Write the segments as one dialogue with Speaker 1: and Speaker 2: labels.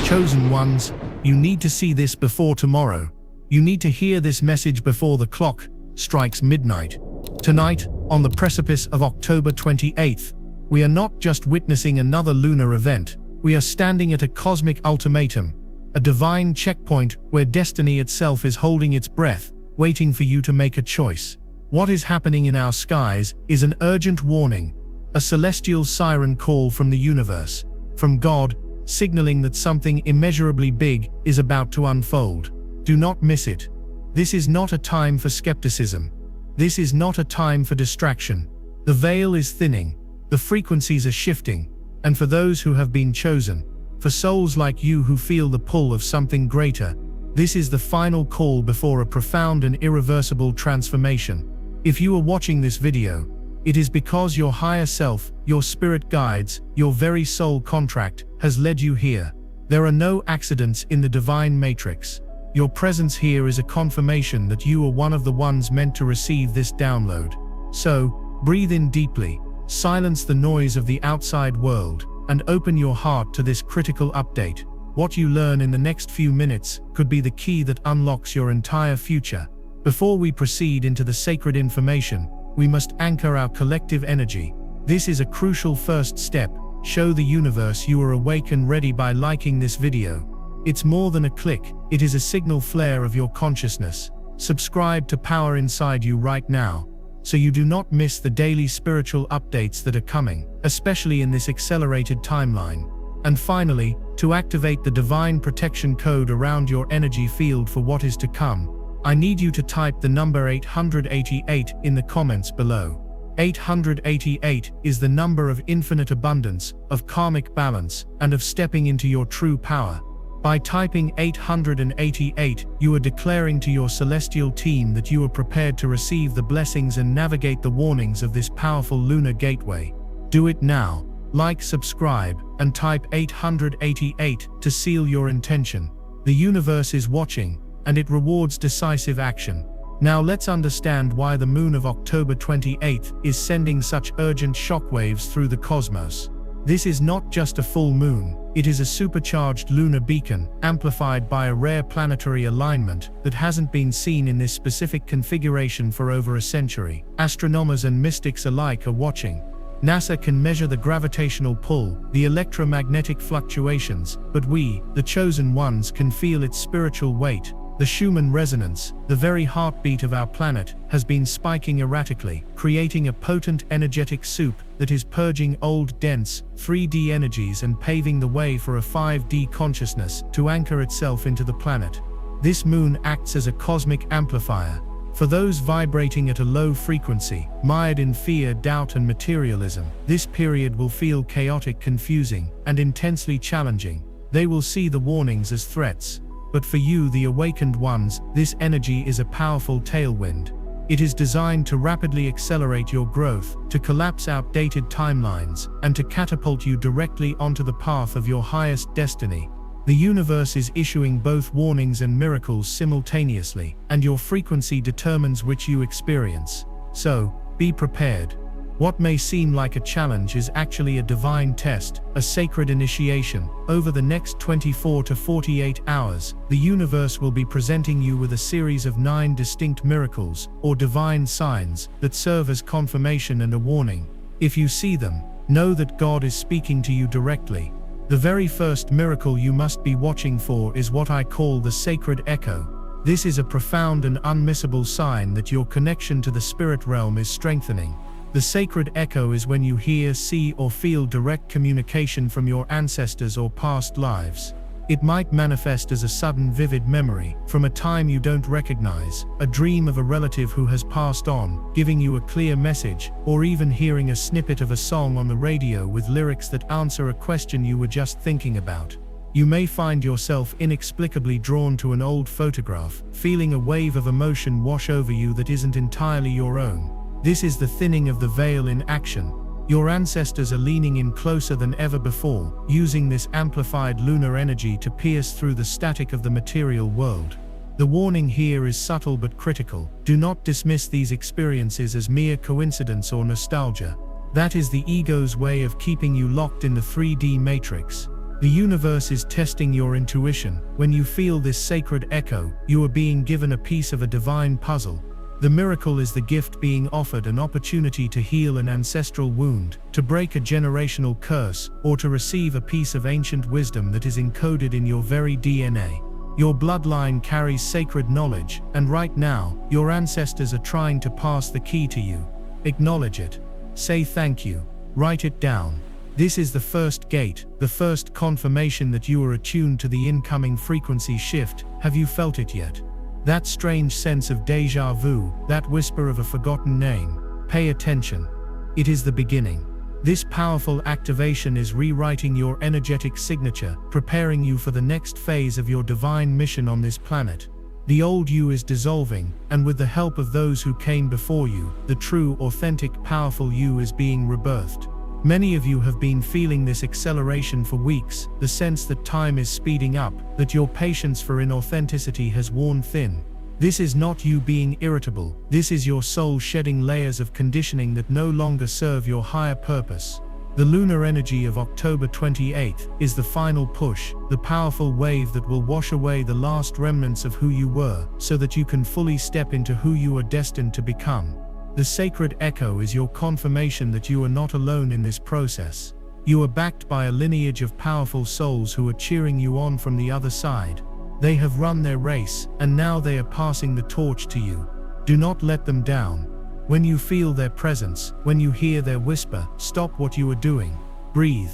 Speaker 1: Chosen ones, you need to see this before tomorrow. You need to hear this message before the clock strikes midnight. Tonight, on the precipice of October 28th, we are not just witnessing another lunar event, we are standing at a cosmic ultimatum, a divine checkpoint where destiny itself is holding its breath, waiting for you to make a choice. What is happening in our skies is an urgent warning, a celestial siren call from the universe, from God, signaling that something immeasurably big is about to unfold. Do not miss it. This is not a time for skepticism. This is not a time for distraction. The veil is thinning, the frequencies are shifting, and for those who have been chosen, for souls like you who feel the pull of something greater, this is the final call before a profound and irreversible transformation. If you are watching this video, it is because your higher self, your spirit guides, your very soul contract, has led you here. There are no accidents in the divine matrix. Your presence here is a confirmation that you are one of the ones meant to receive this download. So, breathe in deeply, silence the noise of the outside world, and open your heart to this critical update. What you learn in the next few minutes could be the key that unlocks your entire future. Before we proceed into the sacred information, we must anchor our collective energy. This is a crucial first step. Show the universe you are awake and ready by liking this video. It's more than a click, it is a signal flare of your consciousness. Subscribe to Power Inside You right now, so you do not miss the daily spiritual updates that are coming, especially in this accelerated timeline. And finally, to activate the divine protection code around your energy field for what is to come, I need you to type the number 888 in the comments below. 888 is the number of infinite abundance, of karmic balance, and of stepping into your true power. By typing 888, you are declaring to your celestial team that you are prepared to receive the blessings and navigate the warnings of this powerful lunar gateway. Do it now. Like, subscribe, and type 888 to seal your intention. The universe is watching, and it rewards decisive action. Now let's understand why the moon of October 28th is sending such urgent shockwaves through the cosmos. This is not just a full moon, it is a supercharged lunar beacon, amplified by a rare planetary alignment that hasn't been seen in this specific configuration for over a century. Astronomers and mystics alike are watching. NASA can measure the gravitational pull, the electromagnetic fluctuations, but we, the chosen ones, can feel its spiritual weight. The Schumann resonance, the very heartbeat of our planet, has been spiking erratically, creating a potent energetic soup that is purging old dense 3D energies and paving the way for a 5D consciousness to anchor itself into the planet. This moon acts as a cosmic amplifier. For those vibrating at a low frequency, mired in fear, doubt, and materialism, this period will feel chaotic, confusing, and intensely challenging. They will see the warnings as threats. But for you, the awakened ones, this energy is a powerful tailwind. It is designed to rapidly accelerate your growth, to collapse outdated timelines, and to catapult you directly onto the path of your highest destiny. The universe is issuing both warnings and miracles simultaneously, and your frequency determines which you experience. So, be prepared. What may seem like a challenge is actually a divine test, a sacred initiation. Over the next 24 to 48 hours, the universe will be presenting you with a series of 9 distinct miracles, or divine signs, that serve as confirmation and a warning. If you see them, know that God is speaking to you directly. The very first miracle you must be watching for is what I call the sacred echo. This is a profound and unmissable sign that your connection to the spirit realm is strengthening. The sacred echo is when you hear, see, or feel direct communication from your ancestors or past lives. It might manifest as a sudden vivid memory from a time you don't recognize, a dream of a relative who has passed on, giving you a clear message, or even hearing a snippet of a song on the radio with lyrics that answer a question you were just thinking about. You may find yourself inexplicably drawn to an old photograph, feeling a wave of emotion wash over you that isn't entirely your own. This is the thinning of the veil in action. Your ancestors are leaning in closer than ever before, using this amplified lunar energy to pierce through the static of the material world. The warning here is subtle but critical. Do not dismiss these experiences as mere coincidence or nostalgia. That is the ego's way of keeping you locked in the 3D matrix. The universe is testing your intuition. When you feel this sacred echo, you are being given a piece of a divine puzzle. The miracle is the gift being offered, an opportunity to heal an ancestral wound, to break a generational curse, or to receive a piece of ancient wisdom that is encoded in your very DNA. Your bloodline carries sacred knowledge, and right now, your ancestors are trying to pass the key to you. Acknowledge it. Say thank you. Write it down. This is the first gate, the first confirmation that you are attuned to the incoming frequency shift. Have you felt it yet? That strange sense of déjà vu, that whisper of a forgotten name. Pay attention. It is the beginning. This powerful activation is rewriting your energetic signature, preparing you for the next phase of your divine mission on this planet. The old you is dissolving, and with the help of those who came before you, the true, authentic, powerful you is being rebirthed. Many of you have been feeling this acceleration for weeks, the sense that time is speeding up, that your patience for inauthenticity has worn thin. This is not you being irritable, this is your soul shedding layers of conditioning that no longer serve your higher purpose. The lunar energy of October 28th is the final push, the powerful wave that will wash away the last remnants of who you were, so that you can fully step into who you are destined to become. The sacred echo is your confirmation that you are not alone in this process. You are backed by a lineage of powerful souls who are cheering you on from the other side. They have run their race, and now they are passing the torch to you. Do not let them down. When you feel their presence, when you hear their whisper, stop what you are doing, breathe,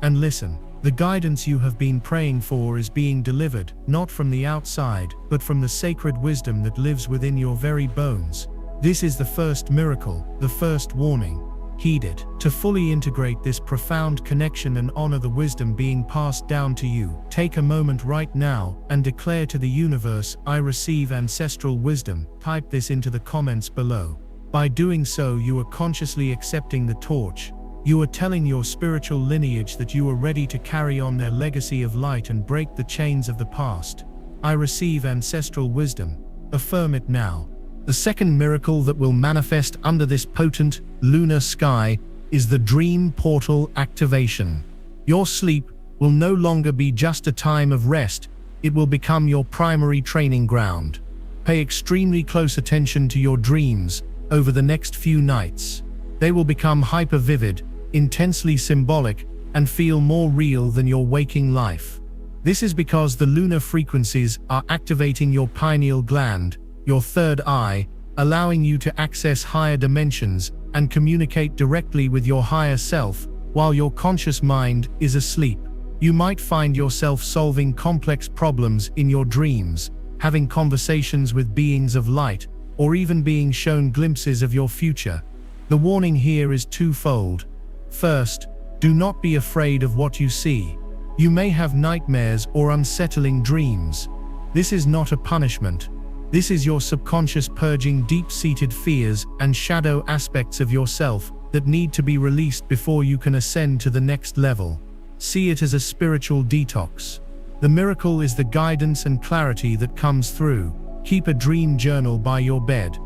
Speaker 1: and listen. The guidance you have been praying for is being delivered, not from the outside, but from the sacred wisdom that lives within your very bones. This is the first miracle, the first warning. Heed it. To fully integrate this profound connection and honor the wisdom being passed down to you, take a moment right now and declare to the universe, I receive ancestral wisdom. Type this into the comments below. By doing so, you are consciously accepting the torch. You are telling your spiritual lineage that you are ready to carry on their legacy of light and break the chains of the past. I receive ancestral wisdom. Affirm it now. The second miracle that will manifest under this potent lunar sky is the dream portal activation. Your sleep will no longer be just a time of rest, it will become your primary training ground. Pay extremely close attention to your dreams over the next few nights. They will become hyper-vivid, intensely symbolic, and feel more real than your waking life. This is because the lunar frequencies are activating your pineal gland, your third eye, allowing you to access higher dimensions and communicate directly with your higher self while your conscious mind is asleep. You might find yourself solving complex problems in your dreams, having conversations with beings of light, or even being shown glimpses of your future. The warning here is twofold. First, do not be afraid of what you see. You may have nightmares or unsettling dreams. This is not a punishment. This is your subconscious purging deep-seated fears and shadow aspects of yourself that need to be released before you can ascend to the next level. See it as a spiritual detox. The miracle is the guidance and clarity that comes through. Keep a dream journal by your bed.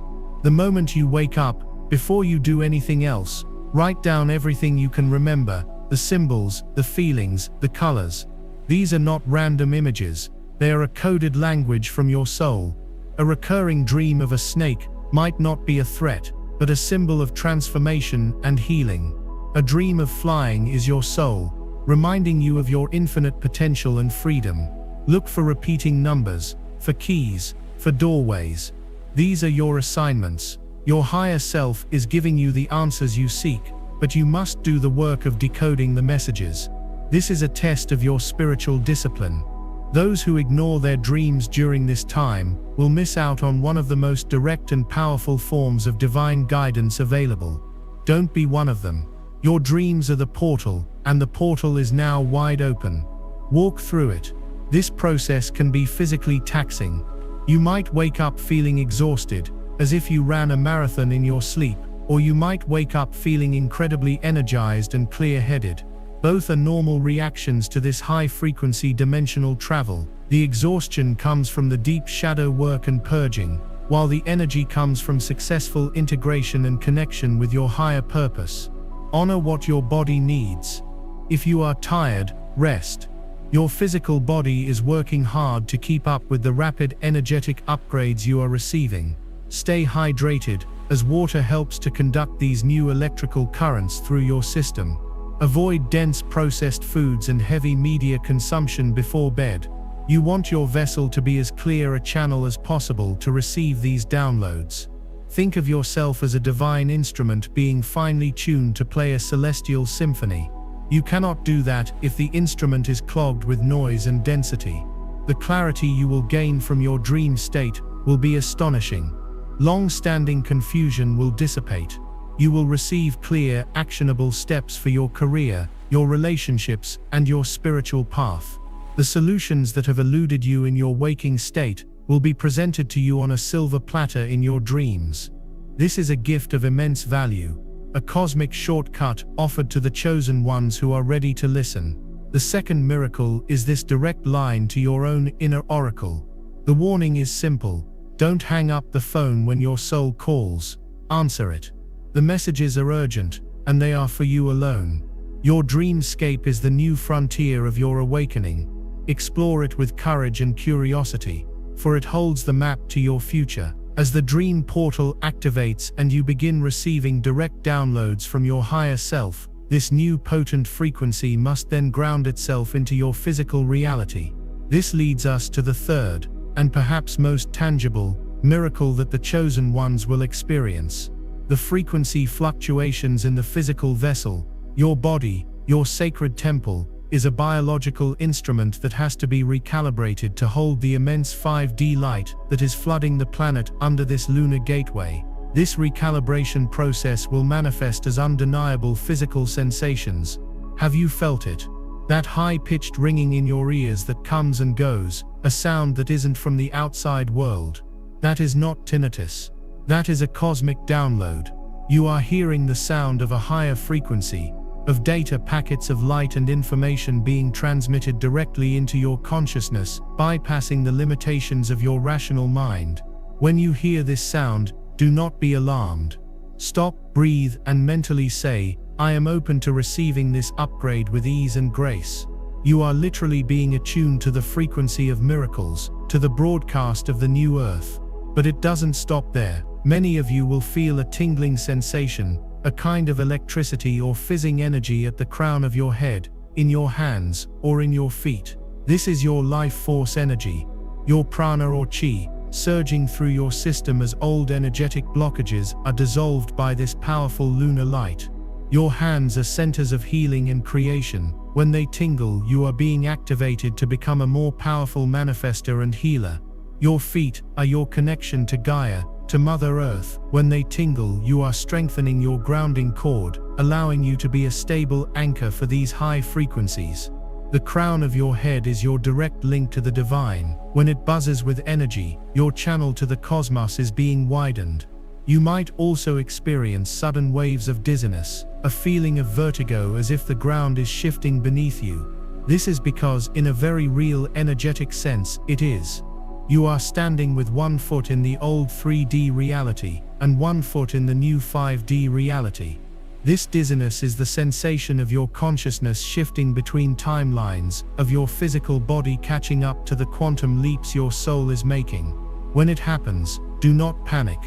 Speaker 1: The moment you wake up, before you do anything else, write down everything you can remember, the symbols, the feelings, the colors. These are not random images, they are a coded language from your soul. A recurring dream of a snake might not be a threat, but a symbol of transformation and healing. A dream of flying is your soul, reminding you of your infinite potential and freedom. Look for repeating numbers, for keys, for doorways. These are your assignments. Your higher self is giving you the answers you seek, but you must do the work of decoding the messages. This is a test of your spiritual discipline. Those who ignore their dreams during this time will miss out on one of the most direct and powerful forms of divine guidance available. Don't be one of them. Your dreams are the portal, and the portal is now wide open. Walk through it. This process can be physically taxing. You might wake up feeling exhausted, as if you ran a marathon in your sleep, or you might wake up feeling incredibly energized and clear-headed. Both are normal reactions to this high-frequency dimensional travel. The exhaustion comes from the deep shadow work and purging, while the energy comes from successful integration and connection with your higher purpose. Honor what your body needs. If you are tired, rest. Your physical body is working hard to keep up with the rapid energetic upgrades you are receiving. Stay hydrated, as water helps to conduct these new electrical currents through your system. Avoid dense processed foods and heavy media consumption before bed. You want your vessel to be as clear a channel as possible to receive these downloads. Think of yourself as a divine instrument being finely tuned to play a celestial symphony. You cannot do that if the instrument is clogged with noise and density. The clarity you will gain from your dream state will be astonishing. Long-standing confusion will dissipate. You will receive clear, actionable steps for your career, your relationships, and your spiritual path. The solutions that have eluded you in your waking state will be presented to you on a silver platter in your dreams. This is a gift of immense value, a cosmic shortcut offered to the chosen ones who are ready to listen. The second miracle is this direct line to your own inner oracle. The warning is simple: don't hang up the phone when your soul calls. Answer it. The messages are urgent, and they are for you alone. Your dreamscape is the new frontier of your awakening. Explore it with courage and curiosity, for it holds the map to your future. As the dream portal activates and you begin receiving direct downloads from your higher self, this new potent frequency must then ground itself into your physical reality. This leads us to the third, and perhaps most tangible, miracle that the chosen ones will experience. The frequency fluctuations in the physical vessel, your body, your sacred temple, is a biological instrument that has to be recalibrated to hold the immense 5D light that is flooding the planet under this lunar gateway. This recalibration process will manifest as undeniable physical sensations. Have you felt it? That high-pitched ringing in your ears that comes and goes, a sound that isn't from the outside world. That is not tinnitus. That is a cosmic download. You are hearing the sound of a higher frequency, of data packets of light and information being transmitted directly into your consciousness, bypassing the limitations of your rational mind. When you hear this sound, do not be alarmed. Stop, breathe, and mentally say, I am open to receiving this upgrade with ease and grace. You are literally being attuned to the frequency of miracles, to the broadcast of the new earth. But it doesn't stop there. Many of you will feel a tingling sensation, a kind of electricity or fizzing energy at the crown of your head, in your hands, or in your feet. This is your life force energy, your prana or chi, surging through your system as old energetic blockages are dissolved by this powerful lunar light. Your hands are centers of healing and creation. When they tingle, you are being activated to become a more powerful manifester and healer. Your feet are your connection to Gaia, to Mother Earth. When they tingle, you are strengthening your grounding cord, allowing you to be a stable anchor for these high frequencies. The crown of your head is your direct link to the divine. When it buzzes with energy, your channel to the cosmos is being widened. You might also experience sudden waves of dizziness, a feeling of vertigo as if the ground is shifting beneath you. This is because, in a very real energetic sense, it is. You are standing with one foot in the old 3D reality, and one foot in the new 5D reality. This dizziness is the sensation of your consciousness shifting between timelines, of your physical body catching up to the quantum leaps your soul is making. When it happens, do not panic.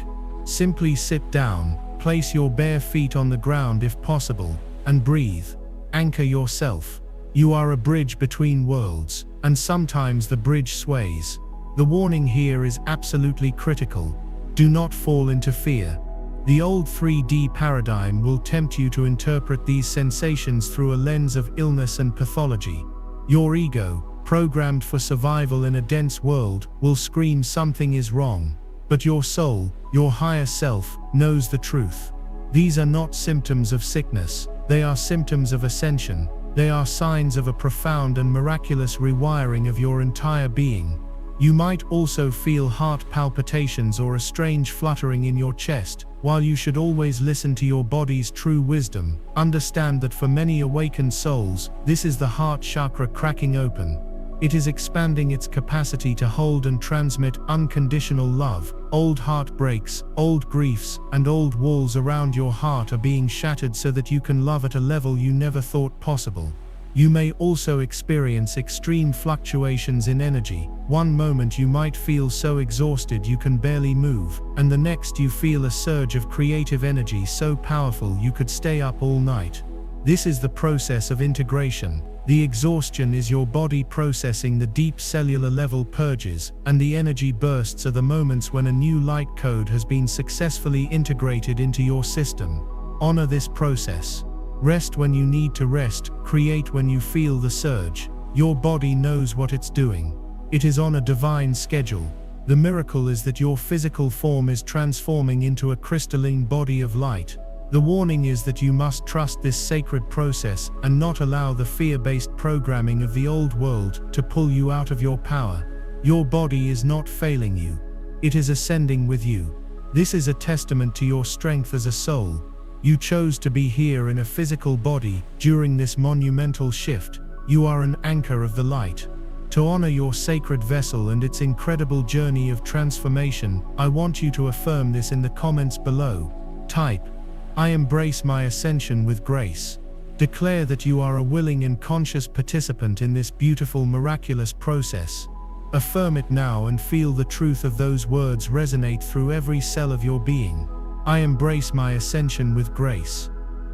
Speaker 1: Simply sit down, place your bare feet on the ground if possible, and breathe. Anchor yourself. You are a bridge between worlds, and sometimes the bridge sways. The warning here is absolutely critical. Do not fall into fear. The old 3D paradigm will tempt you to interpret these sensations through a lens of illness and pathology. Your ego, programmed for survival in a dense world, will scream something is wrong. But your soul, your higher self, knows the truth. These are not symptoms of sickness, they are symptoms of ascension. They are signs of a profound and miraculous rewiring of your entire being. You might also feel heart palpitations or a strange fluttering in your chest. While you should always listen to your body's true wisdom, understand that for many awakened souls, this is the heart chakra cracking open. It is expanding its capacity to hold and transmit unconditional love. Old heartbreaks, old griefs, and old walls around your heart are being shattered so that you can love at a level you never thought possible. You may also experience extreme fluctuations in energy. One moment you might feel so exhausted you can barely move, and the next you feel a surge of creative energy so powerful you could stay up all night. This is the process of integration. The exhaustion is your body processing the deep cellular level purges, and the energy bursts are the moments when a new light code has been successfully integrated into your system. Honor this process. Rest when you need to rest, create when you feel the surge. Your body knows what it's doing. It is on a divine schedule. The miracle is that your physical form is transforming into a crystalline body of light. The warning is that you must trust this sacred process and not allow the fear-based programming of the old world to pull you out of your power. Your body is not failing you. It is ascending with you. This is a testament to your strength as a soul. You chose to be here in a physical body during this monumental shift. You are an anchor of the light. To honor your sacred vessel and its incredible journey of transformation, I want you to affirm this in the comments below. Type, "I embrace my ascension with grace." Declare that you are a willing and conscious participant in this beautiful, miraculous process. Affirm it now and feel the truth of those words resonate through every cell of your being. I embrace my ascension with grace.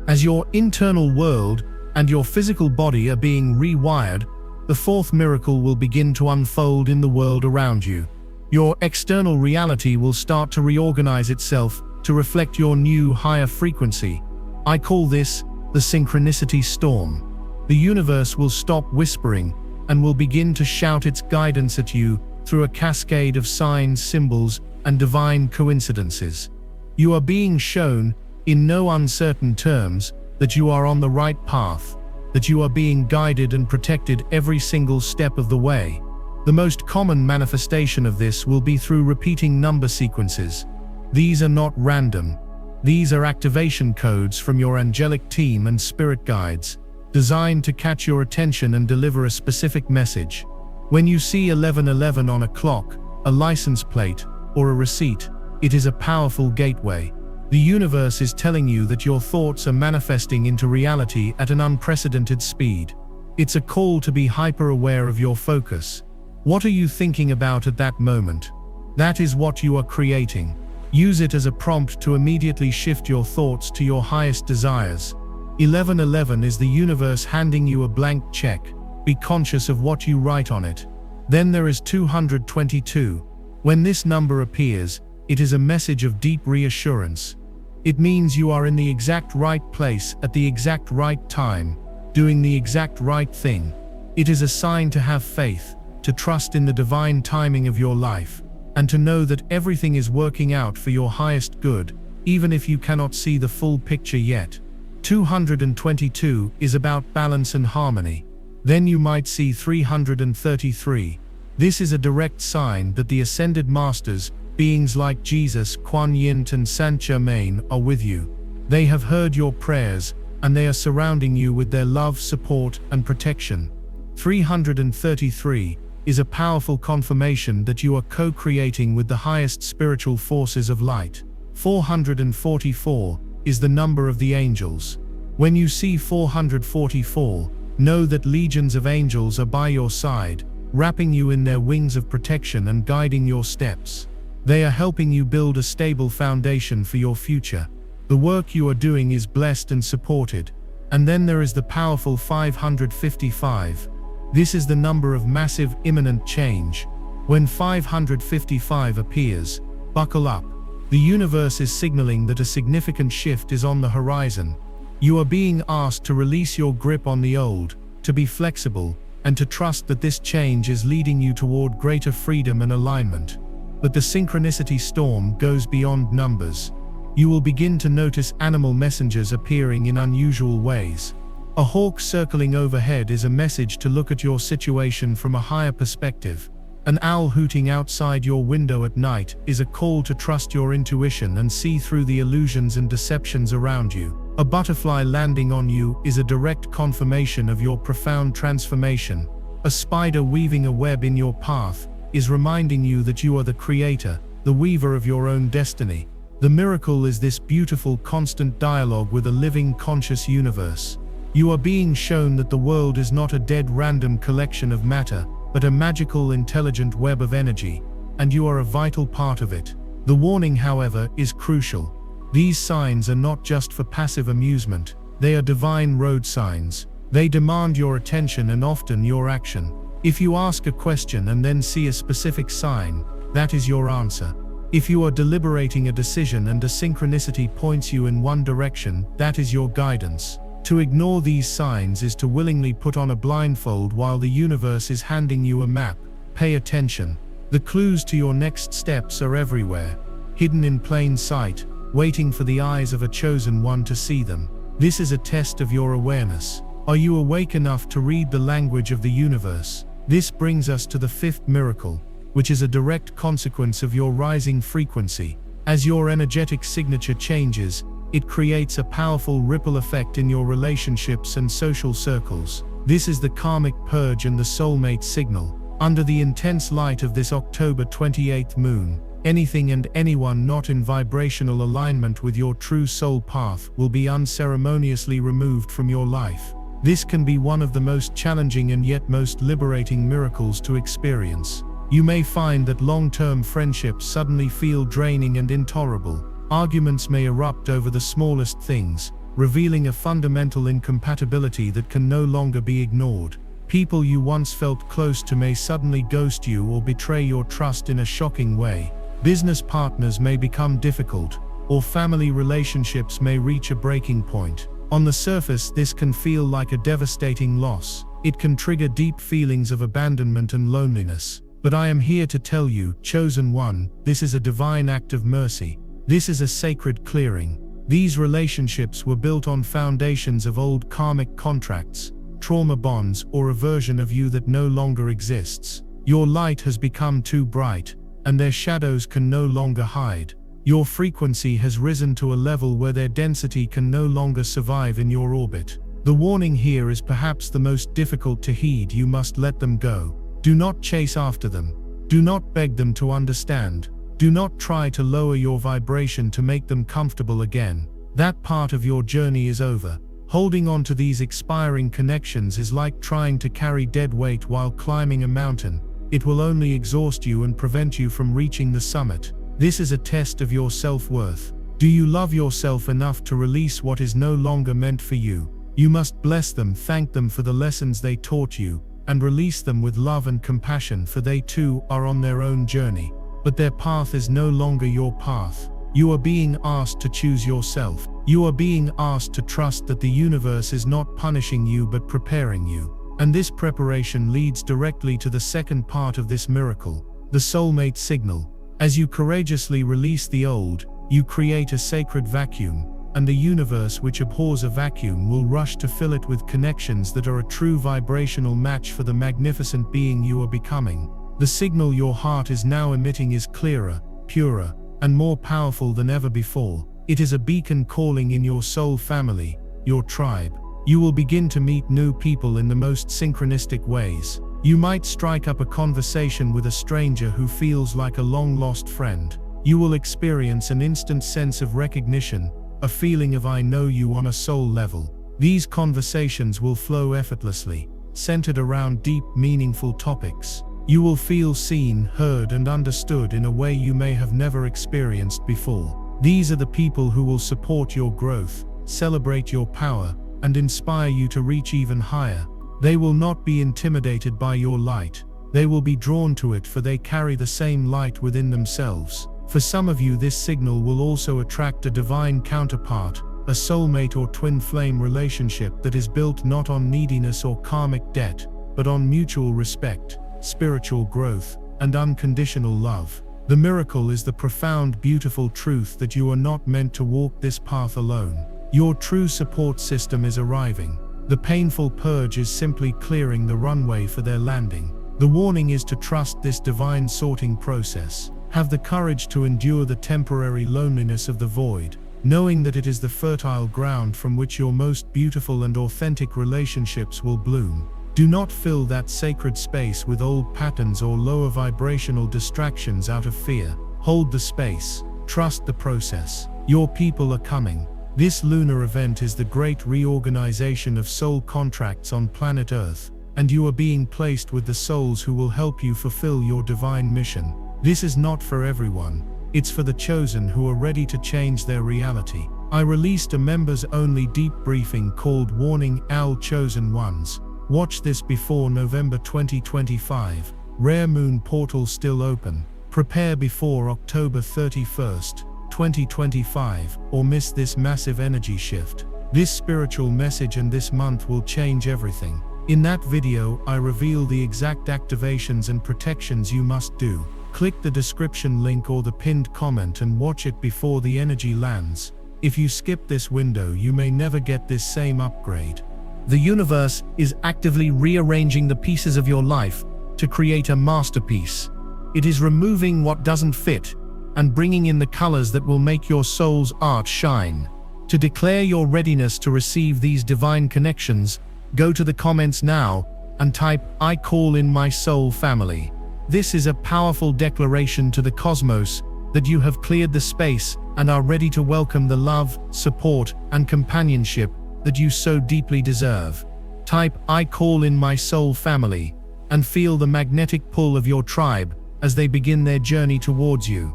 Speaker 1: As your internal world and your physical body are being rewired, the fourth miracle will begin to unfold in the world around you. Your external reality will start to reorganize itself to reflect your new, higher frequency. I call this the synchronicity storm. The universe will stop whispering and will begin to shout its guidance at you through a cascade of signs, symbols, and divine coincidences. You are being shown, in no uncertain terms, that you are on the right path, that you are being guided and protected every single step of the way. The most common manifestation of this will be through repeating number sequences. These are not random. These are activation codes from your angelic team and spirit guides, designed to catch your attention and deliver a specific message. When you see 1111 on a clock, a license plate, or a receipt, it is a powerful gateway. The universe is telling you that your thoughts are manifesting into reality at an unprecedented speed. It's a call to be hyper-aware of your focus. What are you thinking about at that moment? That is what you are creating. Use it as a prompt to immediately shift your thoughts to your highest desires. 1111 is the universe handing you a blank check. Be conscious of what you write on it. Then there is 222. When this number appears, it is a message of deep reassurance. It means you are in the exact right place at the exact right time, doing the exact right thing. It is a sign to have faith, to trust in the divine timing of your life, and to know that everything is working out for your highest good, even if you cannot see the full picture yet. 222 is about balance and harmony. Then you might see 333. This is a direct sign that the ascended masters, beings like Jesus, Kuan Yin and Saint Germain, are with you. They have heard your prayers, and they are surrounding you with their love, support, and protection. 333 is a powerful confirmation that you are co-creating with the highest spiritual forces of light. 444 is the number of the angels. When you see 444, know that legions of angels are by your side, wrapping you in their wings of protection and guiding your steps. They are helping you build a stable foundation for your future. The work you are doing is blessed and supported. And then there is the powerful 555. This is the number of massive, imminent change. When 555 appears, buckle up. The universe is signaling that a significant shift is on the horizon. You are being asked to release your grip on the old, to be flexible, and to trust that this change is leading you toward greater freedom and alignment. But the synchronicity storm goes beyond numbers. You will begin to notice animal messengers appearing in unusual ways. A hawk circling overhead is a message to look at your situation from a higher perspective. An owl hooting outside your window at night is a call to trust your intuition and see through the illusions and deceptions around you. A butterfly landing on you is a direct confirmation of your profound transformation. A spider weaving a web in your path is reminding you that you are the creator, the weaver of your own destiny. The miracle is this beautiful, constant dialogue with a living, conscious universe. You are being shown that the world is not a dead random collection of matter, but a magical intelligent web of energy, and you are a vital part of it. The warning, however, is crucial. These signs are not just for passive amusement, they are divine road signs. They demand your attention and often your action. If you ask a question and then see a specific sign, that is your answer. If you are deliberating a decision and a synchronicity points you in one direction, that is your guidance. To ignore these signs is to willingly put on a blindfold while the universe is handing you a map. Pay attention. The clues to your next steps are everywhere, hidden in plain sight, waiting for the eyes of a chosen one to see them. This is a test of your awareness. Are you awake enough to read the language of the universe? This brings us to the fifth miracle, which is a direct consequence of your rising frequency. As your energetic signature changes, it creates a powerful ripple effect in your relationships and social circles. This is the karmic purge and the soulmate signal. Under the intense light of this October 28th moon, anything and anyone not in vibrational alignment with your true soul path will be unceremoniously removed from your life. This can be one of the most challenging and yet most liberating miracles to experience. You may find that long-term friendships suddenly feel draining and intolerable. Arguments may erupt over the smallest things, revealing a fundamental incompatibility that can no longer be ignored. People you once felt close to may suddenly ghost you or betray your trust in a shocking way. Business partners may become difficult, or family relationships may reach a breaking point. On the surface, this can feel like a devastating loss. It can trigger deep feelings of abandonment and loneliness. But I am here to tell you, chosen one, this is a divine act of mercy. This is a sacred clearing. These relationships were built on foundations of old karmic contracts, trauma bonds, or a version of you that no longer exists. Your light has become too bright, and their shadows can no longer hide. Your frequency has risen to a level where their density can no longer survive in your orbit. The warning here is perhaps the most difficult to heed. You must let them go. Do not chase after them. Do not beg them to understand. Do not try to lower your vibration to make them comfortable again. That part of your journey is over. Holding on to these expiring connections is like trying to carry dead weight while climbing a mountain. It will only exhaust you and prevent you from reaching the summit. This is a test of your self-worth. Do you love yourself enough to release what is no longer meant for you? You must bless them, thank them for the lessons they taught you, and release them with love and compassion, for they too are on their own journey. But their path is no longer your path. You are being asked to choose yourself. You are being asked to trust that the universe is not punishing you but preparing you. And this preparation leads directly to the second part of this miracle, the soulmate signal. As you courageously release the old, you create a sacred vacuum, and the universe, which abhors a vacuum, will rush to fill it with connections that are a true vibrational match for the magnificent being you are becoming. The signal your heart is now emitting is clearer, purer, and more powerful than ever before. It is a beacon calling in your soul family, your tribe. You will begin to meet new people in the most synchronistic ways. You might strike up a conversation with a stranger who feels like a long-lost friend. You will experience an instant sense of recognition, a feeling of I know you on a soul level. These conversations will flow effortlessly, centered around deep, meaningful topics. You will feel seen, heard, and understood in a way you may have never experienced before. These are the people who will support your growth, celebrate your power, and inspire you to reach even higher. They will not be intimidated by your light. They will be drawn to it, for they carry the same light within themselves. For some of you, this signal will also attract a divine counterpart, a soulmate or twin flame relationship that is built not on neediness or karmic debt, but on mutual respect, spiritual growth, and unconditional love. The miracle is the profound, beautiful truth that you are not meant to walk this path alone. Your true support system is arriving. The painful purge is simply clearing the runway for their landing. The warning is to trust this divine sorting process. Have the courage to endure the temporary loneliness of the void, knowing that it is the fertile ground from which your most beautiful and authentic relationships will bloom. Do not fill that sacred space with old patterns or lower vibrational distractions out of fear. Hold the space. Trust the process. Your people are coming. This lunar event is the great reorganization of soul contracts on planet Earth, and you are being placed with the souls who will help you fulfill your divine mission. This is not for everyone. It's for the chosen who are ready to change their reality. I released a members-only deep briefing called Warning All Chosen Ones. Watch this before November 2025. Rare Moon Portal still open. Prepare before October 31st, 2025, or miss this massive energy shift. This spiritual message and this month will change everything. In that video, I reveal the exact activations and protections you must do. Click the description link or the pinned comment and watch it before the energy lands. If you skip this window, you may never get this same upgrade. The universe is actively rearranging the pieces of your life to create a masterpiece. It is removing what doesn't fit and bringing in the colors that will make your soul's art shine. To declare your readiness to receive these divine connections, go to the comments now and type, "I call in my soul family." This is a powerful declaration to the cosmos that you have cleared the space and are ready to welcome the love, support, and companionship that you so deeply deserve. Type, "I call in my soul family," and feel the magnetic pull of your tribe as they begin their journey towards you.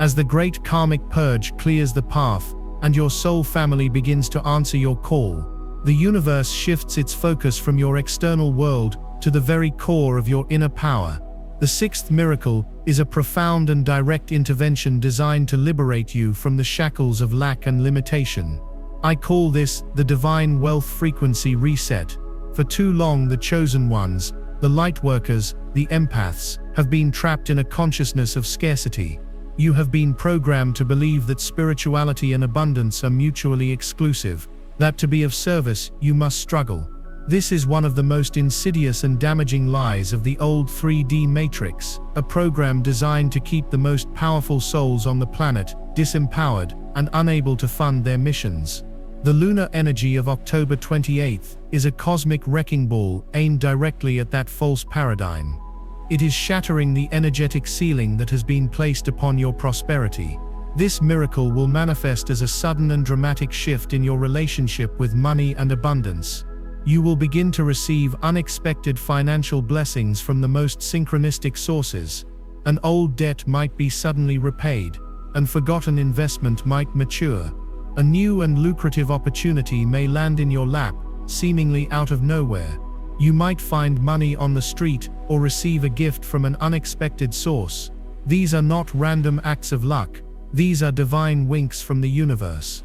Speaker 1: As the great karmic purge clears the path and your soul family begins to answer your call, the universe shifts its focus from your external world to the very core of your inner power. The sixth miracle is a profound and direct intervention designed to liberate you from the shackles of lack and limitation. I call this the divine wealth frequency reset. For too long, the chosen ones, the light workers, the empaths, have been trapped in a consciousness of scarcity. You have been programmed to believe that spirituality and abundance are mutually exclusive, that to be of service, you must struggle. This is one of the most insidious and damaging lies of the old 3D matrix, a program designed to keep the most powerful souls on the planet disempowered and unable to fund their missions. The lunar energy of October 28th is a cosmic wrecking ball aimed directly at that false paradigm. It is shattering the energetic ceiling that has been placed upon your prosperity. This miracle will manifest as a sudden and dramatic shift in your relationship with money and abundance. You will begin to receive unexpected financial blessings from the most synchronistic sources. An old debt might be suddenly repaid, and forgotten investment might mature. A new and lucrative opportunity may land in your lap, seemingly out of nowhere. You might find money on the street or receive a gift from an unexpected source. These are not random acts of luck. These are divine winks from the universe.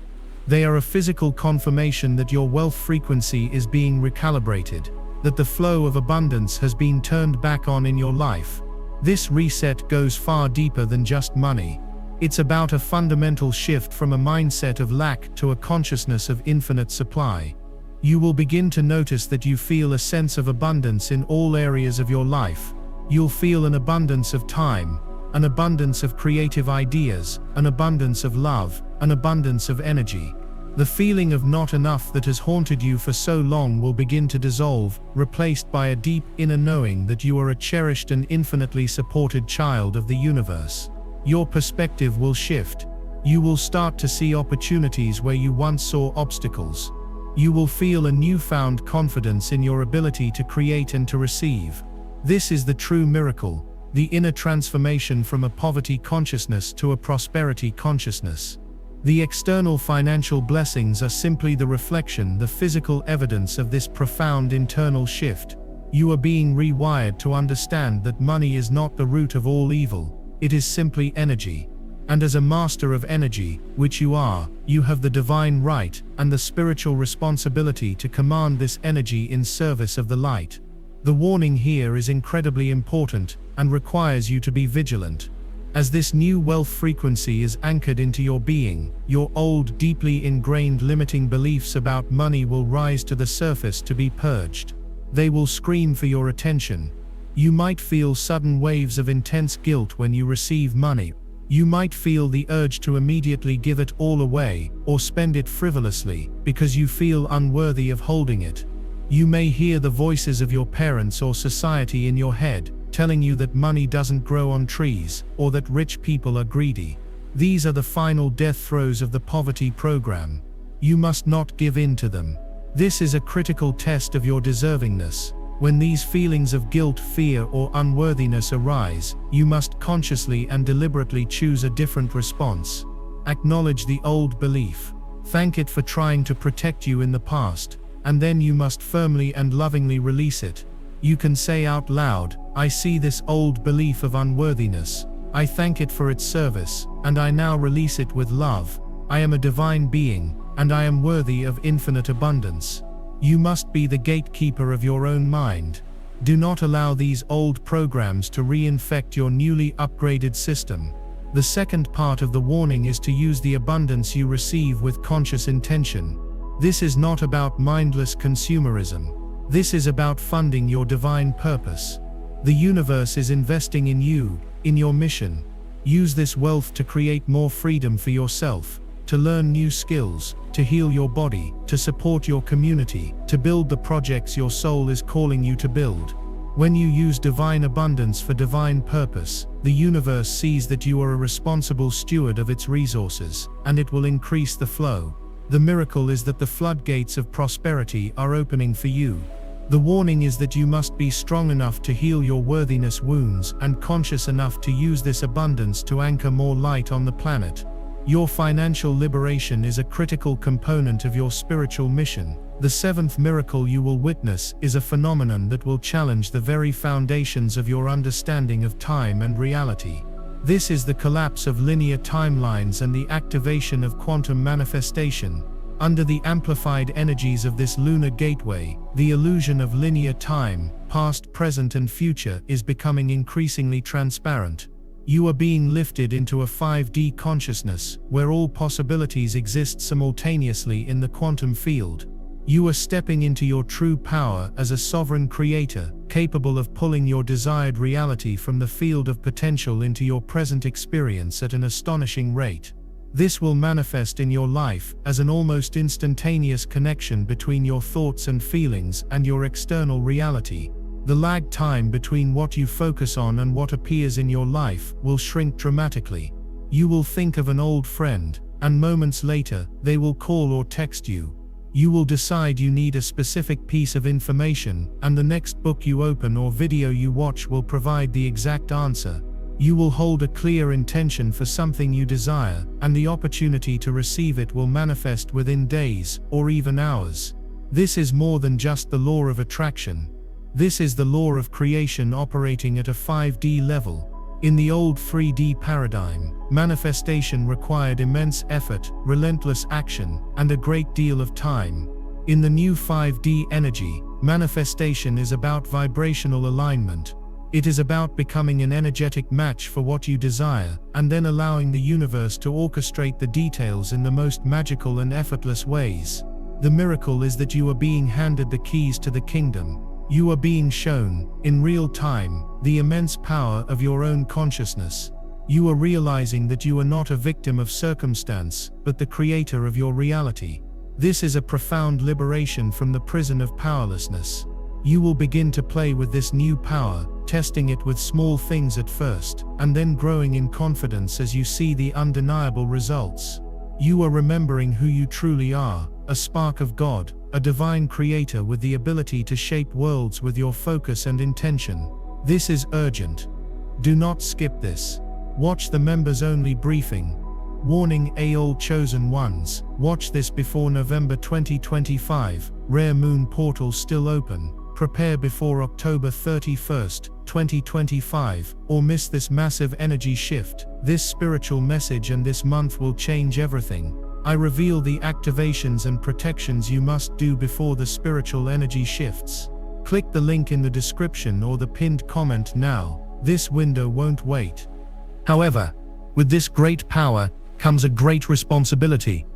Speaker 1: They are a physical confirmation that your wealth frequency is being recalibrated, that the flow of abundance has been turned back on in your life. This reset goes far deeper than just money. It's about a fundamental shift from a mindset of lack to a consciousness of infinite supply. You will begin to notice that you feel a sense of abundance in all areas of your life. You'll feel an abundance of time, an abundance of creative ideas, an abundance of love, an abundance of energy. The feeling of not enough that has haunted you for so long will begin to dissolve, replaced by a deep inner knowing that you are a cherished and infinitely supported child of the universe. Your perspective will shift. You will start to see opportunities where you once saw obstacles. You will feel a newfound confidence in your ability to create and to receive. This is the true miracle, the inner transformation from a poverty consciousness to a prosperity consciousness. The external financial blessings are simply the reflection, the physical evidence of this profound internal shift. You are being rewired to understand that money is not the root of all evil, it is simply energy. And as a master of energy, which you are, you have the divine right and the spiritual responsibility to command this energy in service of the light. The warning here is incredibly important and requires you to be vigilant. As this new wealth frequency is anchored into your being, your old, deeply ingrained limiting beliefs about money will rise to the surface to be purged. They will scream for your attention. You might feel sudden waves of intense guilt when you receive money. You might feel the urge to immediately give it all away or spend it frivolously because you feel unworthy of holding it. You may hear the voices of your parents or society in your head, telling you that money doesn't grow on trees or that rich people are greedy. These are the final death throes of the poverty program. You must not give in to them. This is a critical test of your deservingness. When these feelings of guilt, fear, or unworthiness arise, you must consciously and deliberately choose a different response. Acknowledge the old belief. Thank it for trying to protect you in the past, and then you must firmly and lovingly release it. You can say out loud, "I see this old belief of unworthiness. I thank it for its service, and I now release it with love. I am a divine being, and I am worthy of infinite abundance." You must be the gatekeeper of your own mind. Do not allow these old programs to reinfect your newly upgraded system. The second part of the warning is to use the abundance you receive with conscious intention. This is not about mindless consumerism. This is about funding your divine purpose. The universe is investing in you, in your mission. Use this wealth to create more freedom for yourself, to learn new skills, to heal your body, to support your community, to build the projects your soul is calling you to build. When you use divine abundance for divine purpose, the universe sees that you are a responsible steward of its resources, and it will increase the flow. The miracle is that the floodgates of prosperity are opening for you. The warning is that you must be strong enough to heal your worthiness wounds and conscious enough to use this abundance to anchor more light on the planet. Your financial liberation is a critical component of your spiritual mission. The seventh miracle you will witness is a phenomenon that will challenge the very foundations of your understanding of time and reality. This is the collapse of linear timelines and the activation of quantum manifestation. Under the amplified energies of this lunar gateway, the illusion of linear time, past, present, and future, is becoming increasingly transparent. You are being lifted into a 5D consciousness, where all possibilities exist simultaneously in the quantum field. You are stepping into your true power as a sovereign creator, capable of pulling your desired reality from the field of potential into your present experience at an astonishing rate. This will manifest in your life as an almost instantaneous connection between your thoughts and feelings and your external reality. The lag time between what you focus on and what appears in your life will shrink dramatically. You will think of an old friend, and moments later, they will call or text you. You will decide you need a specific piece of information, and the next book you open or video you watch will provide the exact answer. You will hold a clear intention for something you desire, and the opportunity to receive it will manifest within days, or even hours. This is more than just the law of attraction. This is the law of creation operating at a 5D level. In the old 3D paradigm, manifestation required immense effort, relentless action, and a great deal of time. In the new 5D energy, manifestation is about vibrational alignment. It is about becoming an energetic match for what you desire, and then allowing the universe to orchestrate the details in the most magical and effortless ways. The miracle is that you are being handed the keys to the kingdom. You are being shown, in real time, the immense power of your own consciousness. You are realizing that you are not a victim of circumstance, but the creator of your reality. This is a profound liberation from the prison of powerlessness. You will begin to play with this new power, testing it with small things at first, and then growing in confidence as you see the undeniable results. You are remembering who you truly are, a spark of God, a divine creator with the ability to shape worlds with your focus and intention. This is urgent. Do not skip this. Watch the members-only briefing. Warning all chosen ones, watch this before November 2025, rare moon portal still open. Prepare before October 31st, 2025, or miss this massive energy shift. This spiritual message and this month will change everything. I reveal the activations and protections you must do before the spiritual energy shifts. Click the link in the description or the pinned comment now. This window won't wait. However, with this great power comes a great responsibility.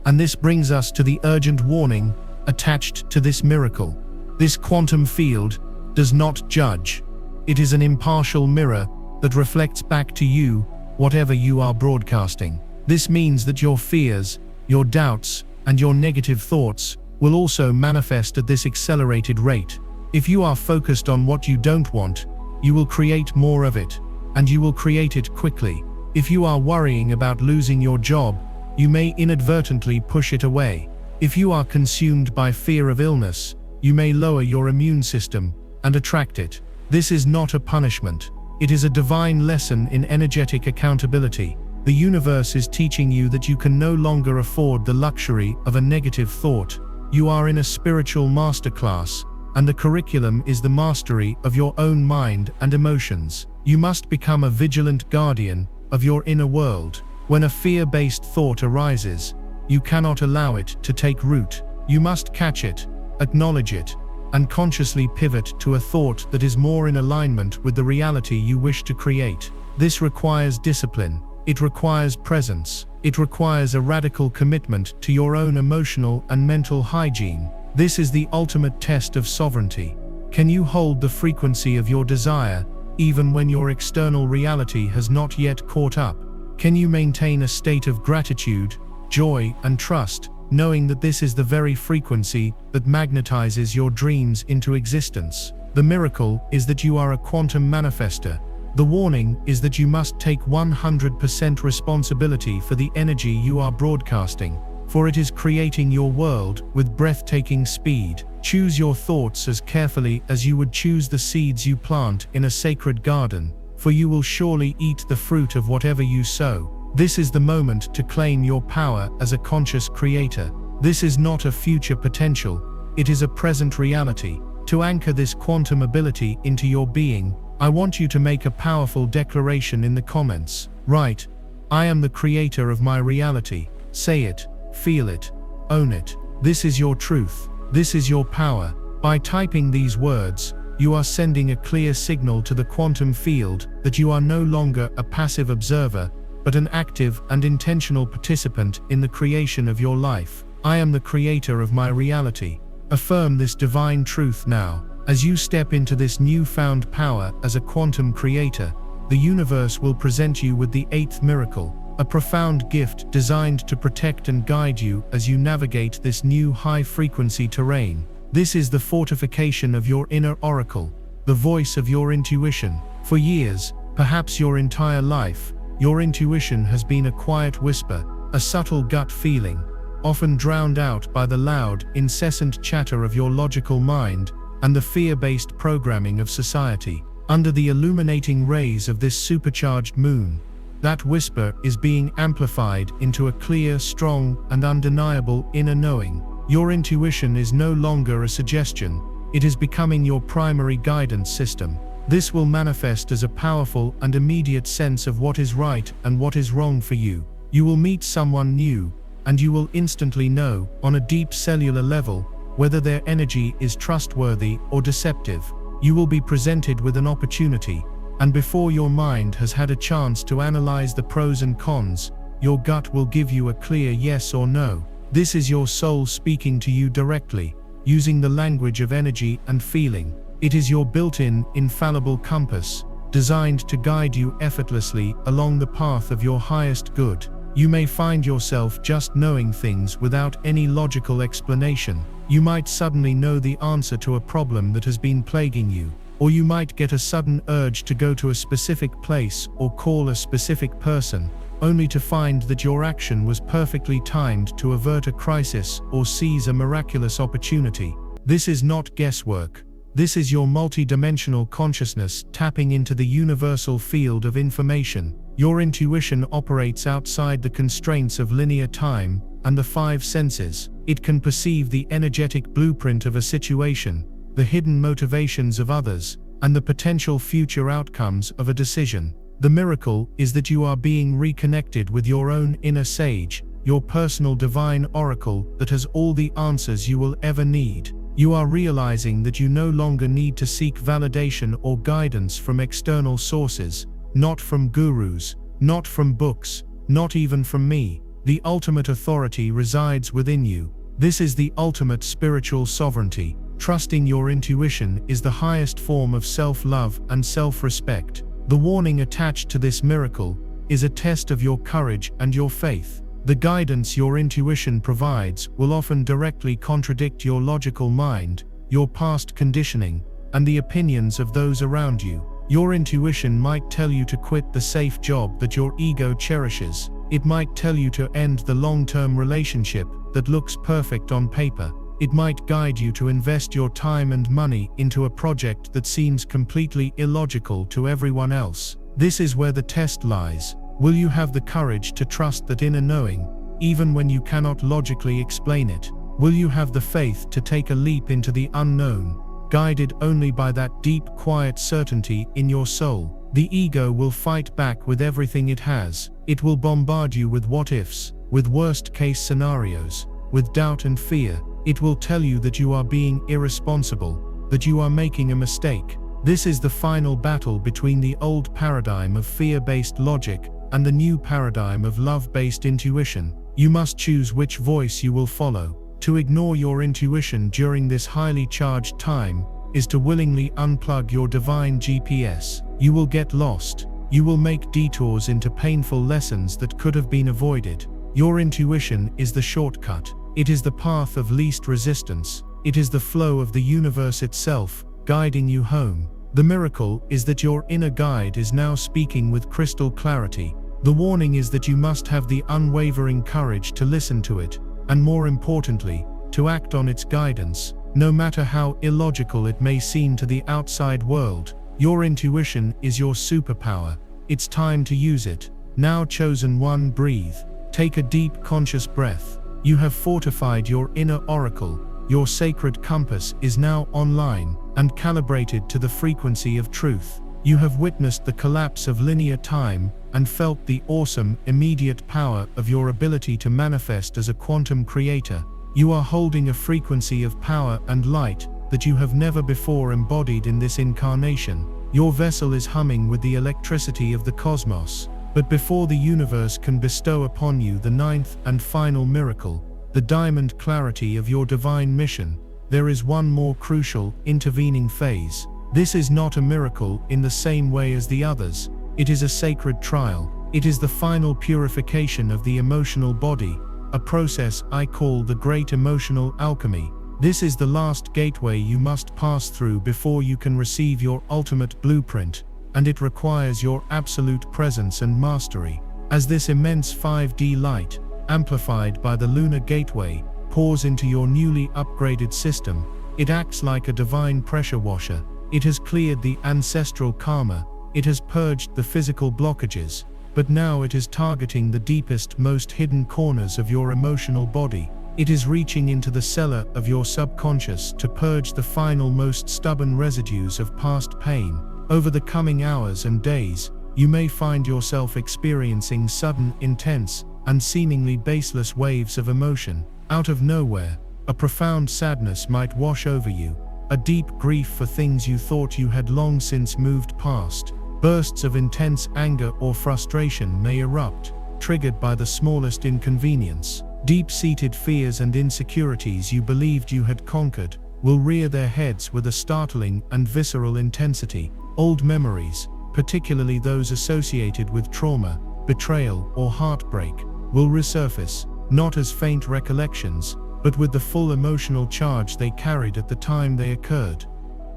Speaker 1: And this brings us to the urgent warning attached to this miracle. This quantum field does not judge. It is an impartial mirror that reflects back to you whatever you are broadcasting. This means that your fears, your doubts, and your negative thoughts will also manifest at this accelerated rate. If you are focused on what you don't want, you will create more of it, and you will create it quickly. If you are worrying about losing your job, you may inadvertently push it away. If you are consumed by fear of illness, you may lower your immune system and attract it. This is not a punishment. It is a divine lesson in energetic accountability. The universe is teaching you that you can no longer afford the luxury of a negative thought. You are in a spiritual masterclass, and the curriculum is the mastery of your own mind and emotions. You must become a vigilant guardian of your inner world. When a fear-based thought arises, you cannot allow it to take root. You must catch it, acknowledge it, and consciously pivot to a thought that is more in alignment with the reality you wish to create. This requires discipline. It requires presence. It requires a radical commitment to your own emotional and mental hygiene. This is the ultimate test of sovereignty. Can you hold the frequency of your desire, even when your external reality has not yet caught up? Can you maintain a state of gratitude, joy, and trust, knowing that this is the very frequency that magnetizes your dreams into existence? The miracle is that you are a quantum manifester. The warning is that you must take 100% responsibility for the energy you are broadcasting, for it is creating your world with breathtaking speed. Choose your thoughts as carefully as you would choose the seeds you plant in a sacred garden, for you will surely eat the fruit of whatever you sow. This is the moment to claim your power as a conscious creator. This is not a future potential, it is a present reality. To anchor this quantum ability into your being, I want you to make a powerful declaration in the comments. Write, "I am the creator of my reality." Say it, feel it, own it. This is your truth. This is your power. By typing these words, you are sending a clear signal to the quantum field that you are no longer a passive observer, but an active and intentional participant in the creation of your life. I am the creator of my reality. Affirm this divine truth now. As you step into this newfound power as a quantum creator, the universe will present you with the eighth miracle, a profound gift designed to protect and guide you as you navigate this new high-frequency terrain. This is the fortification of your inner oracle, the voice of your intuition. For years, perhaps your entire life, your intuition has been a quiet whisper, a subtle gut feeling, often drowned out by the loud, incessant chatter of your logical mind and the fear-based programming of society. Under the illuminating rays of this supercharged moon, that whisper is being amplified into a clear, strong, and undeniable inner knowing. Your intuition is no longer a suggestion, it is becoming your primary guidance system. This will manifest as a powerful and immediate sense of what is right and what is wrong for you. You will meet someone new, and you will instantly know, on a deep cellular level, whether their energy is trustworthy or deceptive. You will be presented with an opportunity, and before your mind has had a chance to analyze the pros and cons, your gut will give you a clear yes or no. This is your soul speaking to you directly, using the language of energy and feeling. It is your built-in, infallible compass, designed to guide you effortlessly along the path of your highest good. You may find yourself just knowing things without any logical explanation. You might suddenly know the answer to a problem that has been plaguing you, or you might get a sudden urge to go to a specific place or call a specific person, only to find that your action was perfectly timed to avert a crisis or seize a miraculous opportunity. This is not guesswork. This is your multidimensional consciousness tapping into the universal field of information. Your intuition operates outside the constraints of linear time and the five senses. It can perceive the energetic blueprint of a situation, the hidden motivations of others, and the potential future outcomes of a decision. The miracle is that you are being reconnected with your own inner sage, your personal divine oracle that has all the answers you will ever need. You are realizing that you no longer need to seek validation or guidance from external sources, not from gurus, not from books, not even from me. The ultimate authority resides within you. This is the ultimate spiritual sovereignty. Trusting your intuition is the highest form of self-love and self-respect. The warning attached to this miracle is a test of your courage and your faith. The guidance your intuition provides will often directly contradict your logical mind, your past conditioning, and the opinions of those around you. Your intuition might tell you to quit the safe job that your ego cherishes, It might tell you to end the long-term relationship that looks perfect on paper. It might guide you to invest your time and money into a project that seems completely illogical to everyone else. This is where the test lies. Will you have the courage to trust that inner knowing, even when you cannot logically explain it? Will you have the faith to take a leap into the unknown, guided only by that deep, quiet certainty in your soul? The ego will fight back with everything it has. It will bombard you with what-ifs, with worst-case scenarios, with doubt and fear. It will tell you that you are being irresponsible, that you are making a mistake. This is the final battle between the old paradigm of fear-based logic and the new paradigm of love-based intuition. You must choose which voice you will follow. To ignore your intuition during this highly charged time is to willingly unplug your divine GPS. You will get lost. You will make detours into painful lessons that could have been avoided. Your intuition is the shortcut. It is the path of least resistance. It is the flow of the universe itself, guiding you home. The miracle is that your inner guide is now speaking with crystal clarity. The warning is that you must have the unwavering courage to listen to it, and more importantly, to act on its guidance. No matter how illogical it may seem to the outside world, your intuition is your superpower. It's time to use it. Now, chosen one, breathe. Take a deep, conscious breath. You have fortified your inner oracle. Your sacred compass is now online and calibrated to the frequency of truth. You have witnessed the collapse of linear time and felt the awesome, immediate power of your ability to manifest as a quantum creator. You are holding a frequency of power and light that you have never before embodied in this incarnation. Your vessel is humming with the electricity of the cosmos. But before the universe can bestow upon you the ninth and final miracle, the diamond clarity of your divine mission, there is one more crucial, intervening phase. This is not a miracle in the same way as the others. It is a sacred trial. It is the final purification of the emotional body, a process I call the great emotional alchemy. This is the last gateway you must pass through before you can receive your ultimate blueprint, and it requires your absolute presence and mastery. As this immense 5D light, amplified by the lunar gateway, pours into your newly upgraded system, it acts like a divine pressure washer. It has cleared the ancestral karma, it has purged the physical blockages, but now it is targeting the deepest, most hidden corners of your emotional body. It is reaching into the cellar of your subconscious to purge the final, most stubborn residues of past pain. Over the coming hours and days, you may find yourself experiencing sudden, intense, and seemingly baseless waves of emotion. Out of nowhere, a profound sadness might wash over you, a deep grief for things you thought you had long since moved past. Bursts of intense anger or frustration may erupt, triggered by the smallest inconvenience. Deep-seated fears and insecurities you believed you had conquered will rear their heads with a startling and visceral intensity. Old memories, particularly those associated with trauma, betrayal, or heartbreak, will resurface, not as faint recollections, but with the full emotional charge they carried at the time they occurred.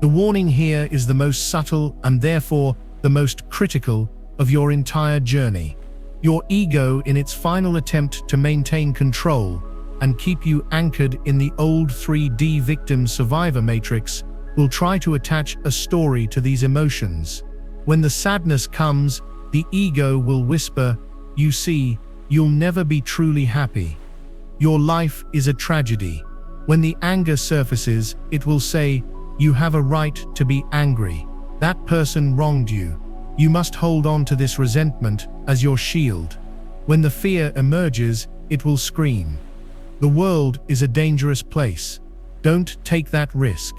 Speaker 1: The warning here is the most subtle and therefore the most critical of your entire journey. Your ego, in its final attempt to maintain control and keep you anchored in the old 3D victim survivor matrix, will try to attach a story to these emotions. When the sadness comes, the ego will whisper, "You see, you'll never be truly happy. Your life is a tragedy." When the anger surfaces, it will say, "You have a right to be angry. That person wronged you. You must hold on to this resentment as your shield." When the fear emerges, it will scream, "The world is a dangerous place. Don't take that risk.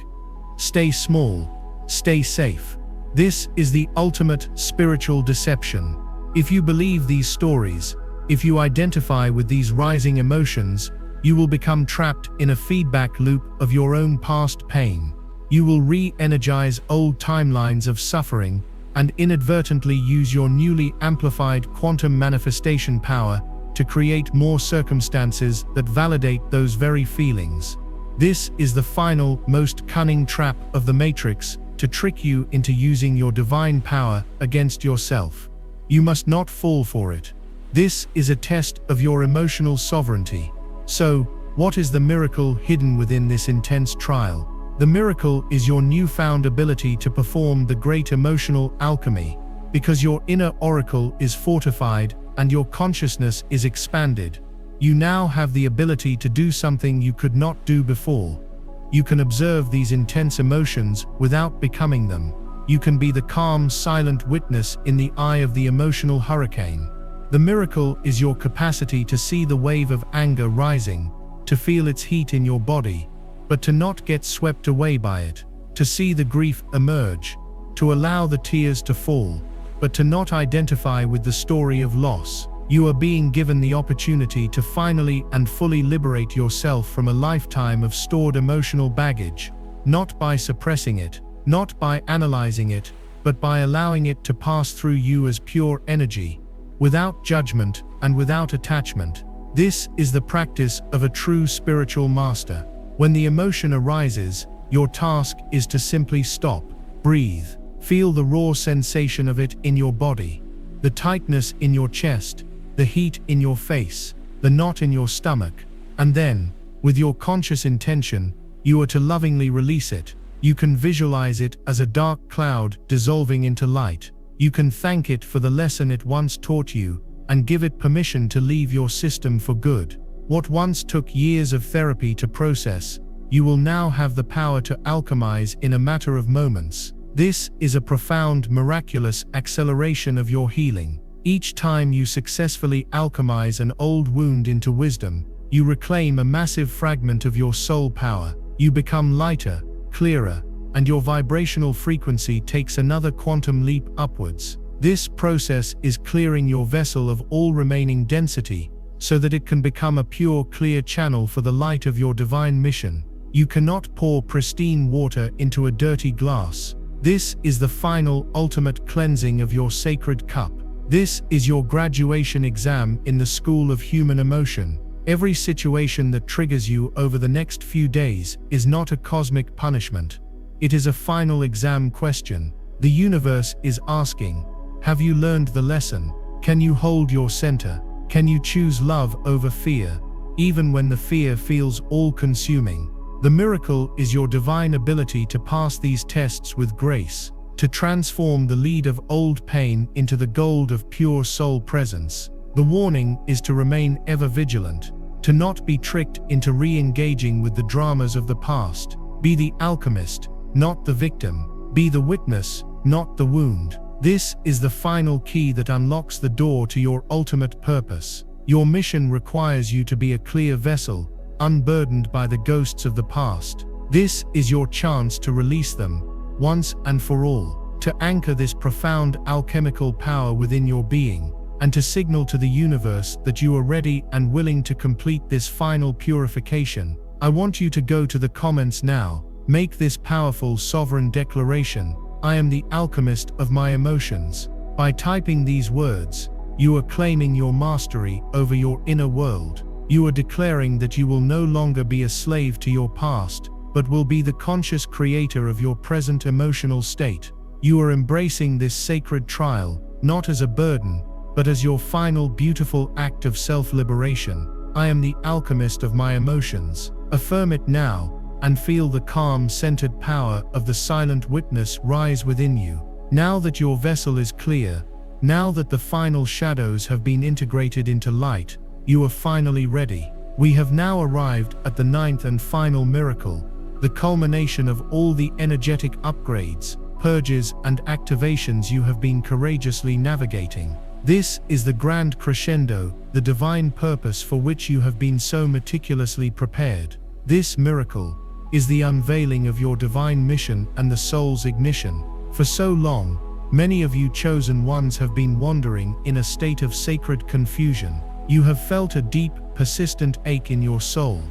Speaker 1: Stay small. Stay safe." This is the ultimate spiritual deception. If you believe these stories, if you identify with these rising emotions, you will become trapped in a feedback loop of your own past pain. You will re-energize old timelines of suffering and inadvertently use your newly amplified quantum manifestation power to create more circumstances that validate those very feelings. This is the final, most cunning trap of the Matrix to trick you into using your divine power against yourself. You must not fall for it. This is a test of your emotional sovereignty. So, what is the miracle hidden within this intense trial? The miracle is your newfound ability to perform the great emotional alchemy, because your inner oracle is fortified and your consciousness is expanded. You now have the ability to do something you could not do before. You can observe these intense emotions without becoming them. You can be the calm, silent witness in the eye of the emotional hurricane. The miracle is your capacity to see the wave of anger rising, to feel its heat in your body, but to not get swept away by it, to see the grief emerge, to allow the tears to fall, but to not identify with the story of loss. You are being given the opportunity to finally and fully liberate yourself from a lifetime of stored emotional baggage, not by suppressing it, not by analyzing it, but by allowing it to pass through you as pure energy, without judgment and without attachment. This is the practice of a true spiritual master. When the emotion arises, your task is to simply stop, breathe, feel the raw sensation of it in your body, the tightness in your chest, the heat in your face, the knot in your stomach, and then, with your conscious intention, you are to lovingly release it. You can visualize it as a dark cloud dissolving into light. You can thank it for the lesson it once taught you, and give it permission to leave your system for good. What once took years of therapy to process, you will now have the power to alchemize in a matter of moments. This is a profound, miraculous acceleration of your healing. Each time you successfully alchemize an old wound into wisdom, you reclaim a massive fragment of your soul power. You become lighter, clearer, and your vibrational frequency takes another quantum leap upwards. This process is clearing your vessel of all remaining density, so that it can become a pure, clear channel for the light of your divine mission. You cannot pour pristine water into a dirty glass. This is the final, ultimate cleansing of your sacred cup. This is your graduation exam in the school of human emotion. Every situation that triggers you over the next few days is not a cosmic punishment. It is a final exam question. The universe is asking, have you learned the lesson? Can you hold your center? Can you choose love over fear, even when the fear feels all-consuming? The miracle is your divine ability to pass these tests with grace, to transform the lead of old pain into the gold of pure soul presence. The warning is to remain ever vigilant, to not be tricked into re-engaging with the dramas of the past. Be the alchemist, not the victim. Be the witness, not the wound. This is the final key that unlocks the door to your ultimate purpose. Your mission requires you to be a clear vessel, unburdened by the ghosts of the past. This is your chance to release them, once and for all, to anchor this profound alchemical power within your being, and to signal to the universe that you are ready and willing to complete this final purification. I want you to go to the comments now. Make this powerful sovereign declaration: I am the alchemist of my emotions. By typing these words, you are claiming your mastery over your inner world. You are declaring that you will no longer be a slave to your past, but will be the conscious creator of your present emotional state. You are embracing this sacred trial, not as a burden, but as your final beautiful act of self-liberation. I am the alchemist of my emotions. Affirm it now, and feel the calm, centered power of the silent witness rise within you. Now that your vessel is clear, now that the final shadows have been integrated into light, you are finally ready. We have now arrived at the ninth and final miracle, the culmination of all the energetic upgrades, purges, and activations you have been courageously navigating. This is the grand crescendo, the divine purpose for which you have been so meticulously prepared. This miracle is the unveiling of your divine mission and the soul's ignition. For so long, many of you chosen ones have been wandering in a state of sacred confusion. You have felt a deep, persistent ache in your soul,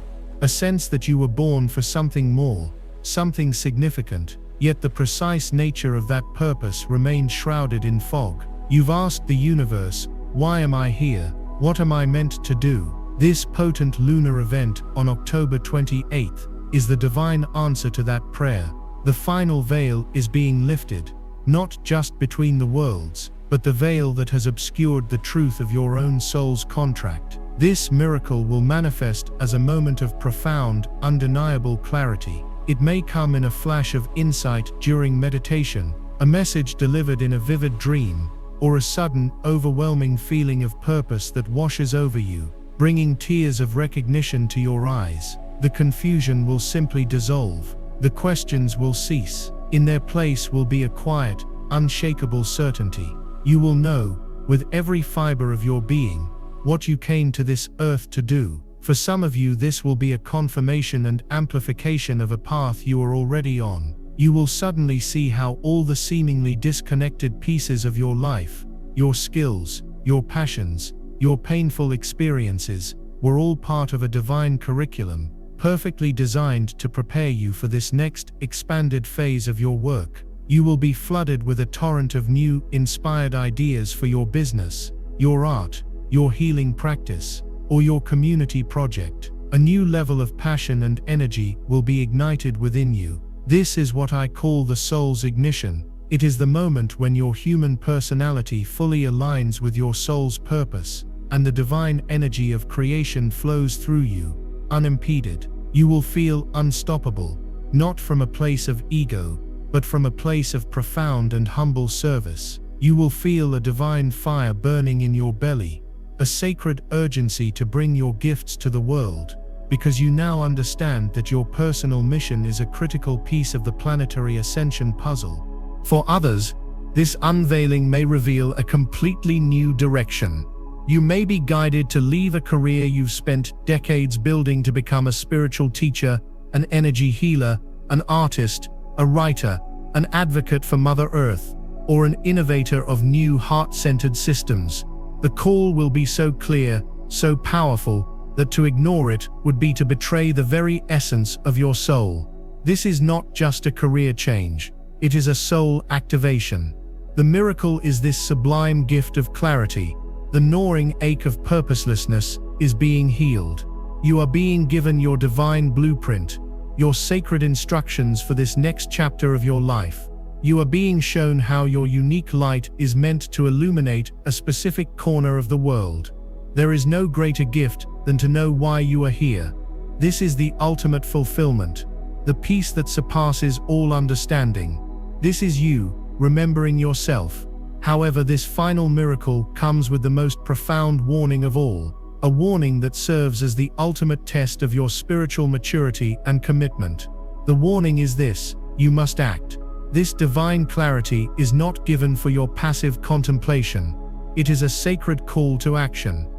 Speaker 1: a sense that you were born for something more, something significant, yet the precise nature of that purpose remained shrouded in fog. You've asked the universe, why am I here? What am I meant to do? This potent lunar event on October 28th is the divine answer to that prayer. The final veil is being lifted, not just between the worlds, but the veil that has obscured the truth of your own soul's contract. This miracle will manifest as a moment of profound, undeniable clarity. It may come in a flash of insight during meditation, a message delivered in a vivid dream, or a sudden, overwhelming feeling of purpose that washes over you, bringing tears of recognition to your eyes. The confusion will simply dissolve. The questions will cease. In their place will be a quiet, unshakable certainty. You will know, with every fiber of your being, what you came to this earth to do. For some of you, this will be a confirmation and amplification of a path you are already on. You will suddenly see how all the seemingly disconnected pieces of your life, your skills, your passions, your painful experiences, were all part of a divine curriculum, perfectly designed to prepare you for this next, expanded phase of your work. You will be flooded with a torrent of new, inspired ideas for your business, your art, your healing practice, or your community project. A new level of passion and energy will be ignited within you. This is what I call the soul's ignition. It is the moment when your human personality fully aligns with your soul's purpose, and the divine energy of creation flows through you, unimpeded. You will feel unstoppable, not from a place of ego, but from a place of profound and humble service. You will feel a divine fire burning in your belly, a sacred urgency to bring your gifts to the world, because you now understand that your personal mission is a critical piece of the planetary ascension puzzle. For others, this unveiling may reveal a completely new direction. You may be guided to leave a career you've spent decades building to become a spiritual teacher, an energy healer, an artist, a writer, an advocate for Mother Earth, or an innovator of new heart-centered systems. The call will be so clear, so powerful, that to ignore it would be to betray the very essence of your soul. This is not just a career change, it is a soul activation. The miracle is this sublime gift of clarity. The gnawing ache of purposelessness is being healed. You are being given your divine blueprint, your sacred instructions for this next chapter of your life. You are being shown how your unique light is meant to illuminate a specific corner of the world. There is no greater gift than to know why you are here. This is the ultimate fulfillment, the peace that surpasses all understanding. This is you, remembering yourself. However, this final miracle comes with the most profound warning of all, a warning that serves as the ultimate test of your spiritual maturity and commitment. The warning is this: you must act. This divine clarity is not given for your passive contemplation. It is a sacred call to action.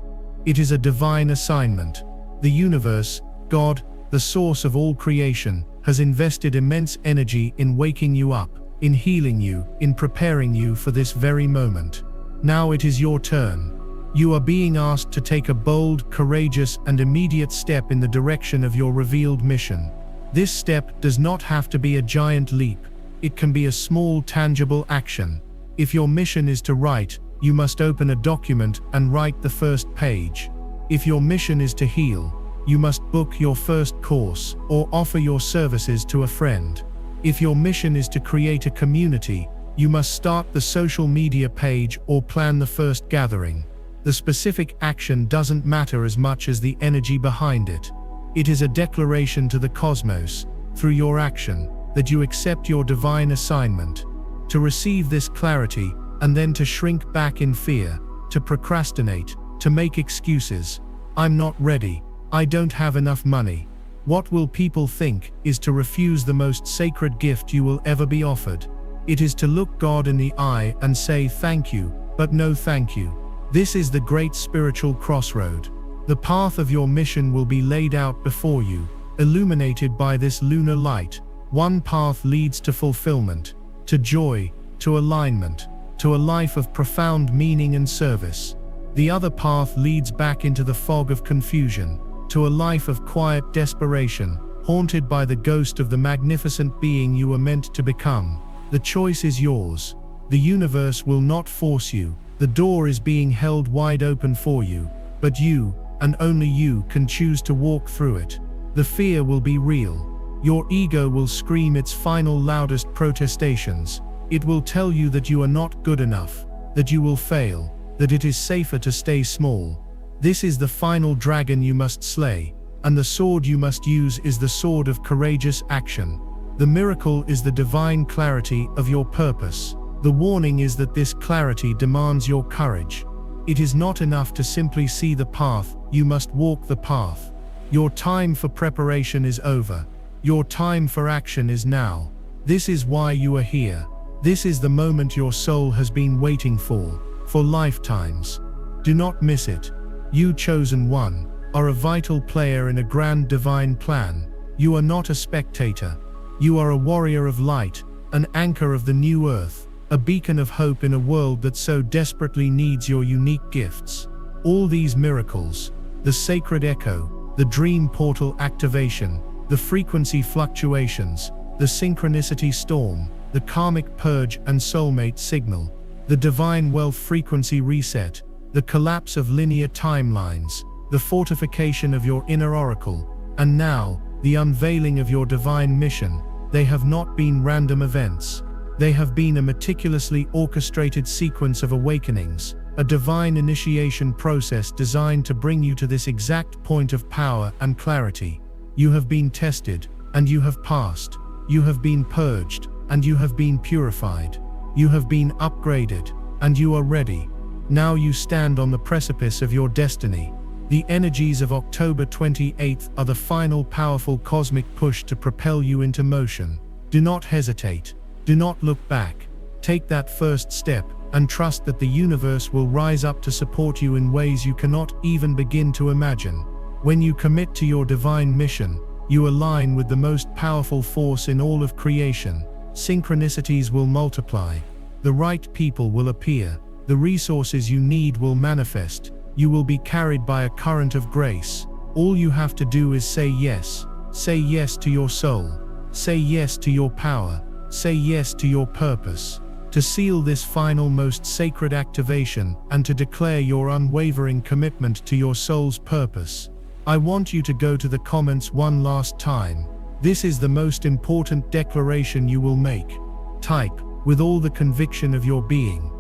Speaker 1: It is a divine assignment. The universe, God, the source of all creation, has invested immense energy in waking you up, in healing you, in preparing you for this very moment. Now it is your turn. You are being asked to take a bold, courageous, and immediate step in the direction of your revealed mission. This step does not have to be a giant leap. It can be a small, tangible action. If your mission is to write, you must open a document and write the first page. If your mission is to heal, you must book your first course or offer your services to a friend. If your mission is to create a community, you must start the social media page or plan the first gathering. The specific action doesn't matter as much as the energy behind it. It is a declaration to the cosmos, through your action, that you accept your divine assignment. To receive this clarity, and then to shrink back in fear, to procrastinate, to make excuses. I'm not ready. I don't have enough money. What will people think is to refuse the most sacred gift you will ever be offered. It is to look God in the eye and say thank you, but no thank you. This is the great spiritual crossroad. The path of your mission will be laid out before you, illuminated by this lunar light. One path leads to fulfillment, to joy, to alignment, to a life of profound meaning and service. The other path leads back into the fog of confusion, to a life of quiet desperation, haunted by the ghost of the magnificent being you were meant to become. The choice is yours. The universe will not force you. The door is being held wide open for you, but you, and only you, can choose to walk through it. The fear will be real. Your ego will scream its final loudest protestations. It will tell you that you are not good enough, that you will fail, that it is safer to stay small. This is the final dragon you must slay, and the sword you must use is the sword of courageous action. The miracle is the divine clarity of your purpose. The warning is that this clarity demands your courage. It is not enough to simply see the path, you must walk the path. Your time for preparation is over. Your time for action is now. This is why you are here. This is the moment your soul has been waiting for lifetimes. Do not miss it. You, chosen one, are a vital player in a grand divine plan. You are not a spectator. You are a warrior of light, an anchor of the new earth, a beacon of hope in a world that so desperately needs your unique gifts. All these miracles, the sacred echo, the dream portal activation, the frequency fluctuations, the synchronicity storm, the karmic purge and soulmate signal, the divine wealth frequency reset, the collapse of linear timelines, the fortification of your inner oracle, and now, the unveiling of your divine mission. They have not been random events. They have been a meticulously orchestrated sequence of awakenings, a divine initiation process designed to bring you to this exact point of power and clarity. You have been tested, and you have passed. You have been purged, and you have been purified. You have been upgraded, and you are ready. Now you stand on the precipice of your destiny. The energies of October 28th are the final powerful cosmic push to propel you into motion. Do not hesitate. Do not look back. Take that first step, and trust that the universe will rise up to support you in ways you cannot even begin to imagine. When you commit to your divine mission, you align with the most powerful force in all of creation. Synchronicities will multiply. The right people will appear. The resources you need will manifest. You will be carried by a current of grace. All you have to do is say yes. Say yes to your soul. Say yes to your power. Say yes to your purpose. To seal this final most sacred activation and to declare your unwavering commitment to your soul's purpose, I want you to go to the comments one last time. This is the most important declaration you will make. Type, with all the conviction of your being,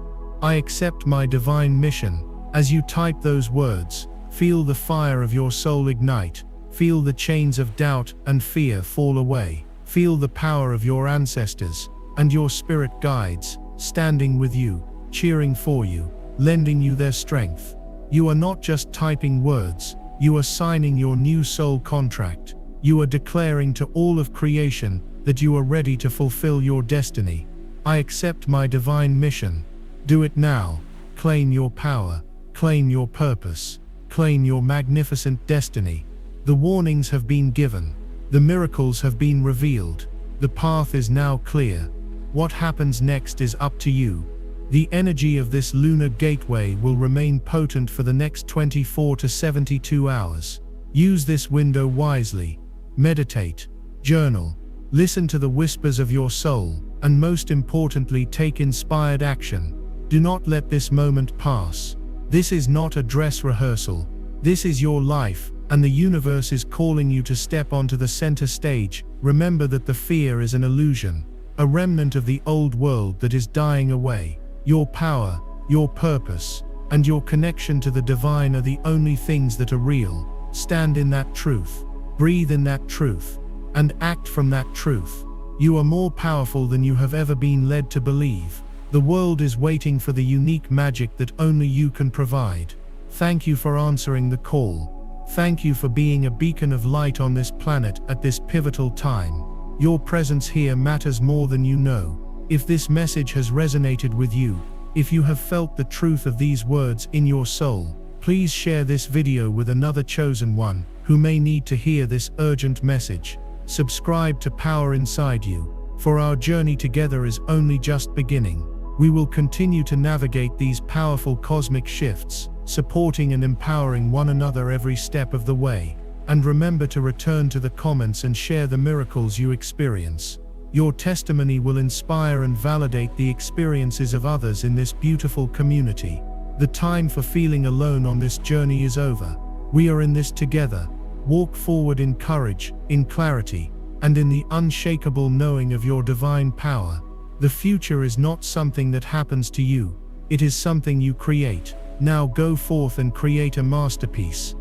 Speaker 1: I accept my divine mission. As you type those words, feel the fire of your soul ignite. Feel the chains of doubt and fear fall away. Feel the power of your ancestors and your spirit guides standing with you, cheering for you, lending you their strength. You are not just typing words, you are signing your new soul contract. You are declaring to all of creation that you are ready to fulfill your destiny. I accept my divine mission. Do it now. Claim your power. Claim your purpose. Claim your magnificent destiny. The warnings have been given. The miracles have been revealed. The path is now clear. What happens next is up to you. The energy of this lunar gateway will remain potent for the next 24 to 72 hours. Use this window wisely. Meditate, journal, listen to the whispers of your soul, and most importantly, take inspired action. Do not let this moment pass. This is not a dress rehearsal. This is your life, and the universe is calling you to step onto the center stage. Remember that the fear is an illusion, a remnant of the old world that is dying away. Your power, your purpose, and your connection to the divine are the only things that are real. Stand in that truth, breathe in that truth, and act from that truth. You are more powerful than you have ever been led to believe. The world is waiting for the unique magic that only you can provide. Thank you for answering the call. Thank you for being a beacon of light on this planet at this pivotal time. Your presence here matters more than you know. If this message has resonated with you, if you have felt the truth of these words in your soul, please share this video with another chosen one who may need to hear this urgent message. Subscribe to Power Inside You, for our journey together is only just beginning. We will continue to navigate these powerful cosmic shifts, supporting and empowering one another every step of the way. And remember to return to the comments and share the miracles you experience. Your testimony will inspire and validate the experiences of others in this beautiful community. The time for feeling alone on this journey is over. We are in this together. Walk forward in courage, in clarity, and in the unshakable knowing of your divine power. The future is not something that happens to you. It is something you create. Now go forth and create a masterpiece.